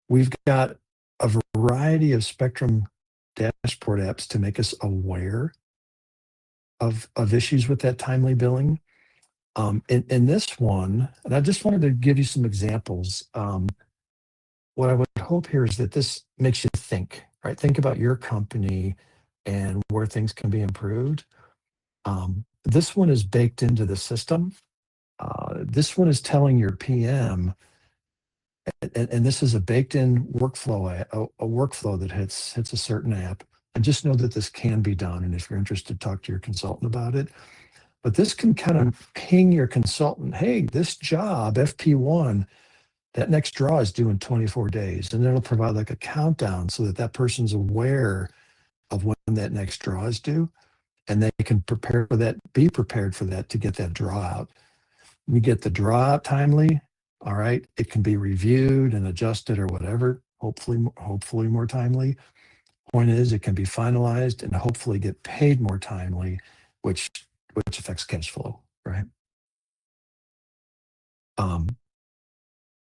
We've got a variety of Spectrum dashboard apps to make us aware of issues with that timely billing. In this one, and I just wanted to give you some examples. What I would hope here is that this makes you think, right? Think about your company and where things can be improved. This one is baked into the system. This one is telling your PM, and this is a baked-in workflow, a workflow that hits a certain app. And just know that this can be done. And if you're interested, talk to your consultant about it. But this can kind of ping your consultant, hey, this job, FP1, that next draw is due in 24 days. And it'll provide like a countdown so that that person's aware of when that next draw is due. And they can prepare for that, be prepared for that to get that draw out. We get the draw out timely. All right. It can be reviewed and adjusted or whatever, hopefully more timely. Point is, it can be finalized and hopefully get paid more timely, which affects cash flow, right?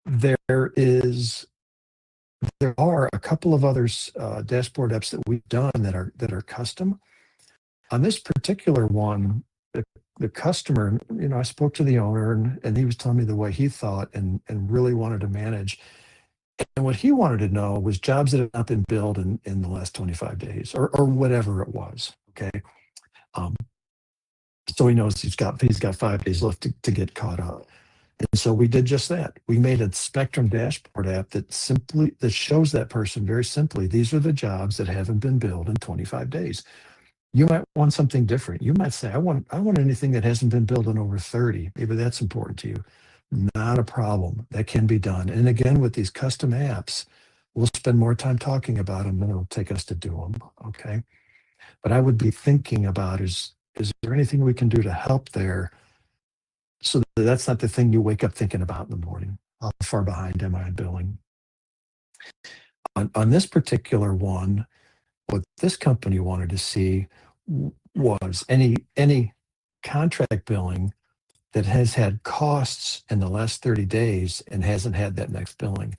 There are a couple of other dashboard apps that we've done that are custom. On this particular one, the customer, I spoke to the owner and he was telling me the way he thought and really wanted to manage. And what he wanted to know was jobs that have not been billed in the last 25 days or whatever it was. Okay. So he knows he's got 5 days left to get caught up. And so we did just that. We made a Spectrum dashboard app that shows that person very simply, these are the jobs that haven't been billed in 25 days. You might want something different. You might say, I want anything that hasn't been billed in over 30. Maybe that's important to you. Not a problem. That can be done. And again, with these custom apps, we'll spend more time talking about them than it'll take us to do them. Okay. But I would be thinking about is there anything we can do to help there so that's not the thing you wake up thinking about in the morning? How far behind am I in billing? On this particular one, what this company wanted to see was any contract billing that has had costs in the last 30 days and hasn't had that next billing.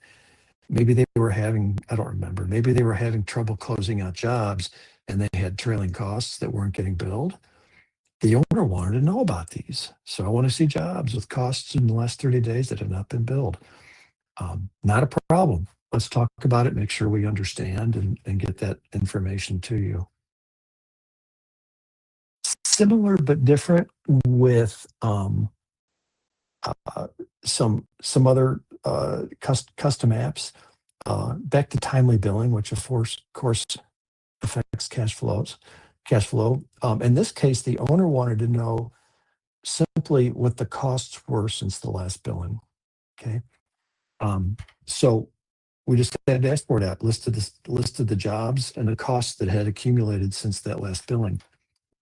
Maybe they were having, I don't remember, maybe they were having trouble closing out jobs and they had trailing costs that weren't getting billed. The owner wanted to know about these. So I want to see jobs with costs in the last 30 days that have not been billed. Not a problem. Let's talk about it, make sure we understand and get that information to you. Similar but different with some other custom apps. Back to timely billing, which of course affects cash flow. In this case, the owner wanted to know simply what the costs were since the last billing. Okay. So we just had a dashboard app listed the jobs and the costs that had accumulated since that last billing.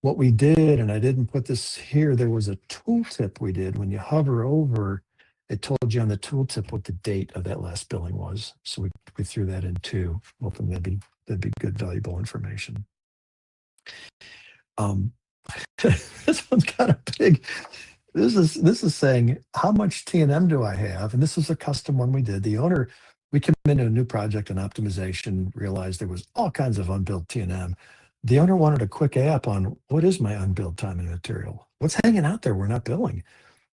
What we did, and I didn't put this here, there was a tooltip we did. When you hover over, it told you on the tooltip what the date of that last billing was. So we threw that in too. Hoping that'd be good, valuable information. This one's kind of big. This is saying, how much T&M do I have? And this is a custom one we did. The owner, we came into a new project and optimization, realized there was all kinds of unbilled T&M. The owner wanted a quick app on what is my unbilled time and material? What's hanging out there we're not billing?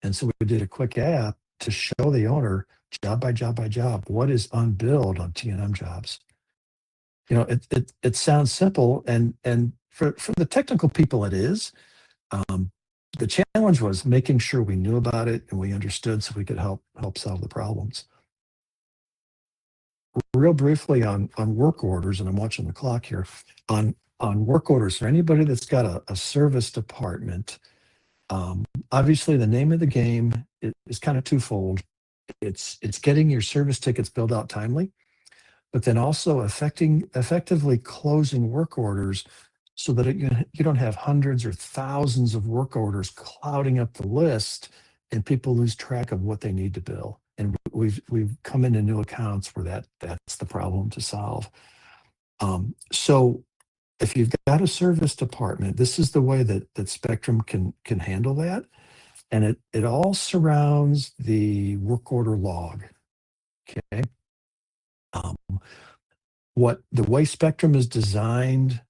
And so we did a quick app to show the owner job by job by job, what is unbilled on T&M jobs. It sounds simple, and for the technical people it is. The challenge was making sure we knew about it and we understood so we could help solve the problems. Real briefly on work orders, and I'm watching the clock here, on work orders, for anybody that's got a service department, Obviously, the name of the game is kind of twofold. It's getting your service tickets billed out timely, but then also effectively closing work orders so that you don't have hundreds or thousands of work orders clouding up the list and people lose track of what they need to bill. And we've come into new accounts where that's the problem to solve. So if you've got a service department, this is the way that Spectrum can handle that. And it all surrounds the work order log. Okay. What the way Spectrum is designed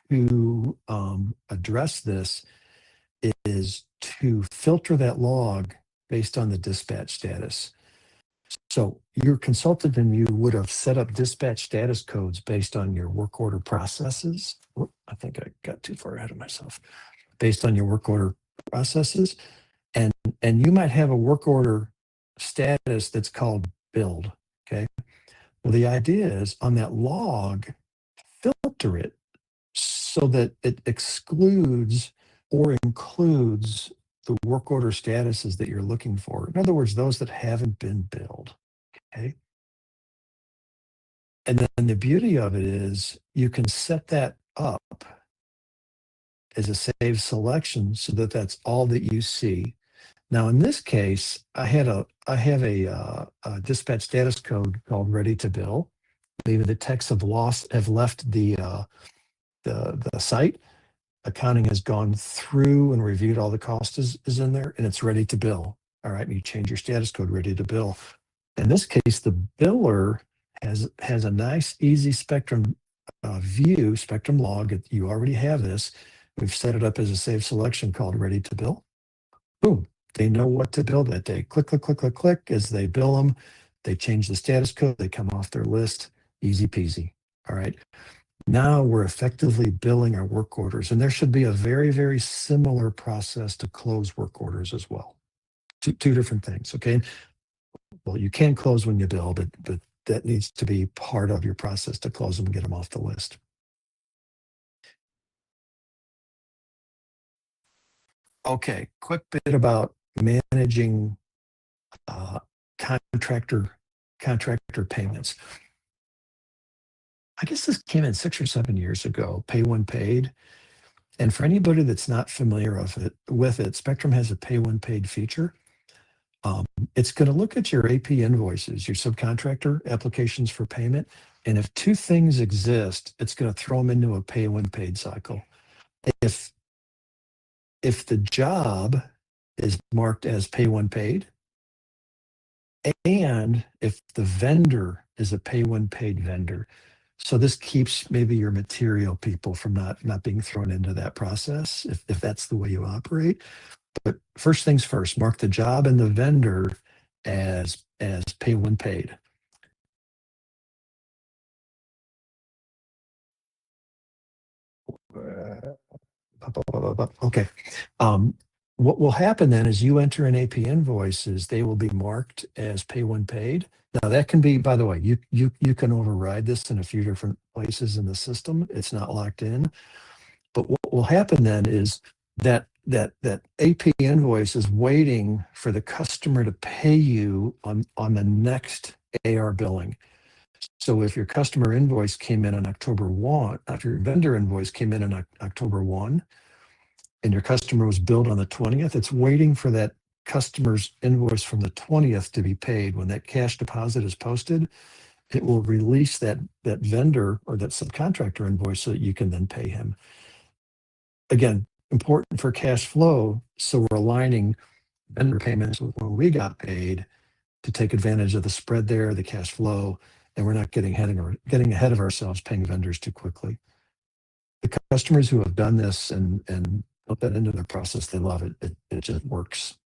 to address this is to filter that log based on the dispatch status. So your consultant and you would have set up dispatch status codes based on your work order processes. I think I got too far ahead of myself. Based on your work order processes. And you might have a work order status that's called build. Okay. Well, the idea is on that log, filter it so that it excludes or includes the work order statuses that you're looking for. In other words, those that haven't been billed. Okay. And then the beauty of it is you can set that up as a save selection so that that's all that you see. Now, in this case, I have a dispatch status code called ready to bill. Maybe the techs have left the site. Accounting has gone through and reviewed all the cost is in there, and it's ready to bill. All right, and you change your status code ready to bill. In this case, the biller has a nice, easy Spectrum view, Spectrum log. You already have this. We've set it up as a save selection called ready to bill. Boom. They know what to bill that day. Click, click, click, click, click. As they bill them, they change the status code. They come off their list. Easy peasy. All right. Now we're effectively billing our work orders. And there should be a very, very similar process to close work orders as well. Two different things. Okay. Well, you can close when you bill, but that needs to be part of your process to close them and get them off the list. Okay. Quick bit about managing contractor payments. I guess this came in 6 or 7 years ago, pay when paid. And for anybody that's not familiar with it, Spectrum has a pay when paid feature. It's going to look at your AP invoices, your subcontractor applications for payment. And if two things exist, it's going to throw them into a pay when paid cycle. If the job is marked as pay when paid, and if the vendor is a pay when paid vendor. So this keeps maybe your material people from not being thrown into that process if that's the way you operate. But first things first, mark the job and the vendor as pay when paid. Okay. What will happen then is you enter in AP invoices, they will be marked as pay when paid. Now that can be, by the way, you can override this in a few different places in the system. It's not locked in. But what will happen then is that AP invoice is waiting for the customer to pay you on the next AR billing. So if your customer invoice came in on October 1, if your vendor invoice came in on October 1, and your customer was billed on the 20th, it's waiting for that customer's invoice from the 20th to be paid. When that cash deposit is posted, it will release that vendor or that subcontractor invoice so that you can then pay him. Again, important for cash flow, so we're aligning vendor payments with when we got paid to take advantage of the spread there, the cash flow, and we're not getting ahead of ourselves paying vendors too quickly. The customers who have done this and put that into their process, they love it. It just works.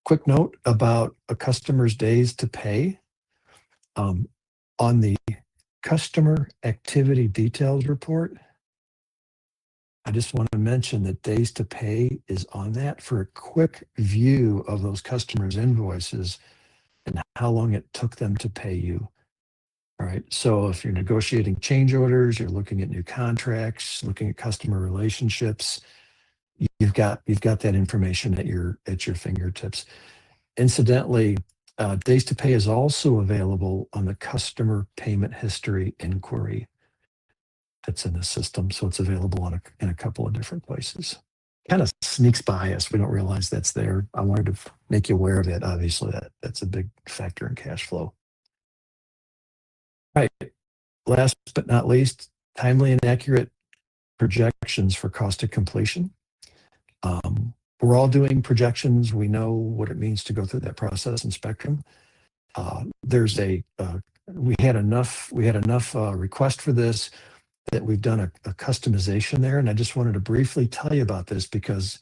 Quick note about a customer's days to pay. On the customer activity details report, I just want to mention that days to pay is on that for a quick view of those customers' invoices and how long it took them to pay you. All right. So if you're negotiating change orders, you're looking at new contracts, looking at customer relationships, you've got that information at your fingertips. Incidentally, days to pay is also available on the customer payment history inquiry that's in the system. So it's available in a couple of different places. Kind of sneaks by us. We don't realize that's there. I wanted to make you aware of it. Obviously, that's a big factor in cash flow. All right. Last but not least, timely and accurate projections for cost of completion. We're all doing projections. We know what it means to go through that process in Spectrum. We had enough request for this that we've done a customization there. And I just wanted to briefly tell you about this because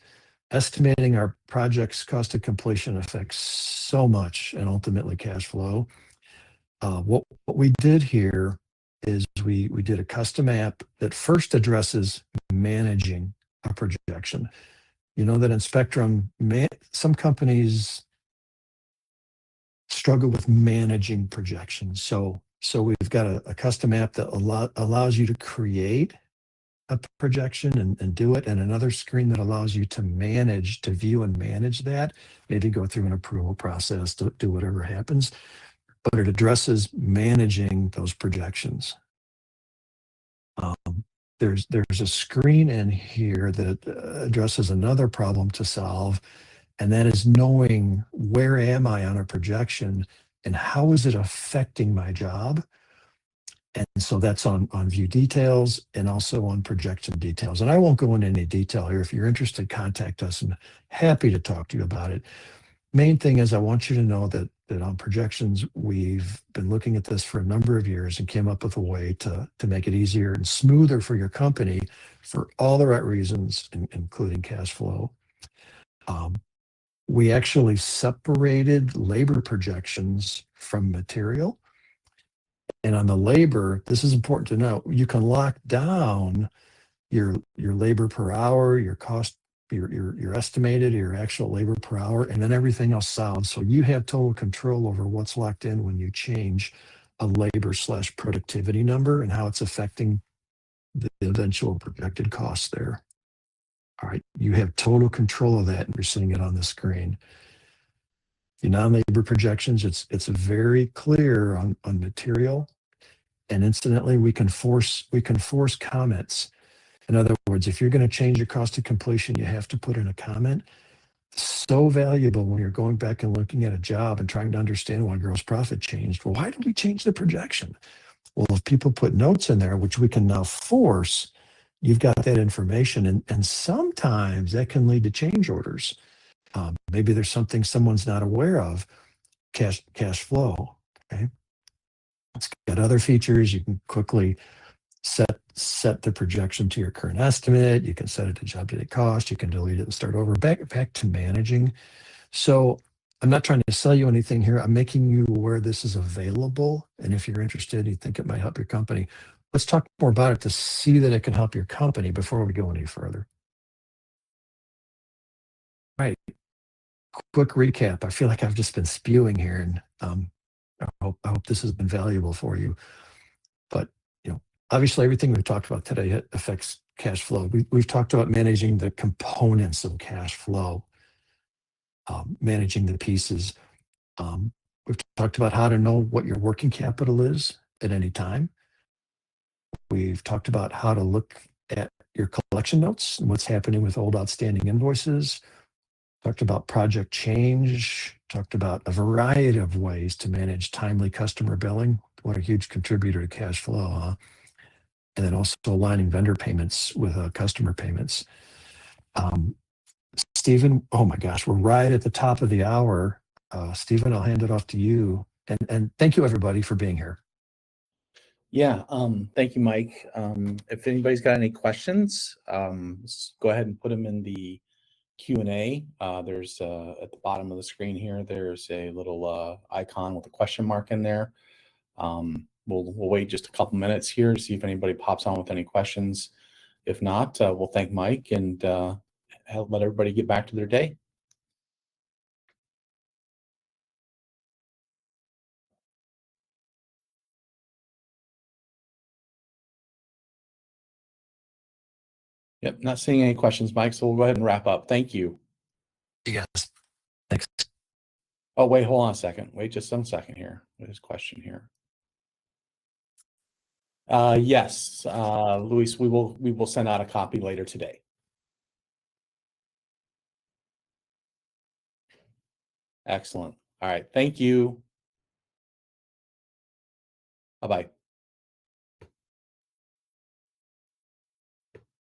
estimating our project's cost of completion affects so much and ultimately cash flow. What we did here is we did a custom app that first addresses managing a projection. You know that in Spectrum, some companies struggle with managing projections. So we've got a custom app that allows you to create a projection and do it, and another screen that allows you to view and manage that, maybe go through an approval process, to do whatever happens. But it addresses managing those projections. There's a screen in here that addresses another problem to solve, and that is knowing where am I on a projection and how is it affecting my job. And so that's on view details and also on projection details. And I won't go into any detail here. If you're interested, contact us and happy to talk to you about it. Main thing is I want you to know that on projections, we've been looking at this for a number of years and came up with a way to make it easier and smoother for your company for all the right reasons, including cash flow. We actually separated labor projections from material. And on the labor, this is important to know, you can lock down your labor per hour, your cost, your estimated, your actual labor per hour, and then everything else solves. So you have total control over what's locked in when you change a labor/productivity number and how it's affecting the eventual projected cost there. All right, you have total control of that, and you're seeing it on the screen. The non-labor projections, it's very clear on material, and incidentally, we can force comments. In other words, if you're going to change your cost of completion, you have to put in a comment. So valuable when you're going back and looking at a job and trying to understand why gross profit changed. Well, why did we change the projection? Well, if people put notes in there, which we can now force, you've got that information, and sometimes that can lead to change orders. Maybe there's something someone's not aware of, cash flow. Okay, it's got other features. You can quickly set the projection to your current estimate. You can set it to job to date cost. You can delete it and start over. Back to managing. So I'm not trying to sell you anything here. I'm making you aware this is available. And if you're interested, you think it might help your company, let's talk more about it to see that it can help your company before we go any further. All right. Quick recap. I feel like I've just been spewing here, and I hope this has been valuable for you. But obviously, everything we've talked about today affects cash flow. We've talked about managing the components of cash flow, managing the pieces. We've talked about how to know what your working capital is at any time. We've talked about how to look at your collection notes and what's happening with old outstanding invoices. Talked about project change. Talked about a variety of ways to manage timely customer billing. What a huge contributor to cash flow, huh? And then also aligning vendor payments with customer payments. Stephen, oh my gosh, we're right at the top of the hour. Stephen, I'll hand it off to you. And thank you, everybody, for being here. Yeah, thank you, Mike. If anybody's got any questions, go ahead and put them in the Q&A. There's at the bottom of the screen here, there's a little icon with a question mark in there. We'll wait just a couple minutes here to see if anybody pops on with any questions. If not, we'll thank Mike and let everybody get back to their day. Yep, not seeing any questions, Mike, so we'll go ahead and wrap up. Thank you. You guys. Thanks. Oh, wait, hold on a second. Wait just 1 second here. There's a question here. Yes, Luis, we will send out a copy later today. Excellent. All right. Thank you. Bye-bye.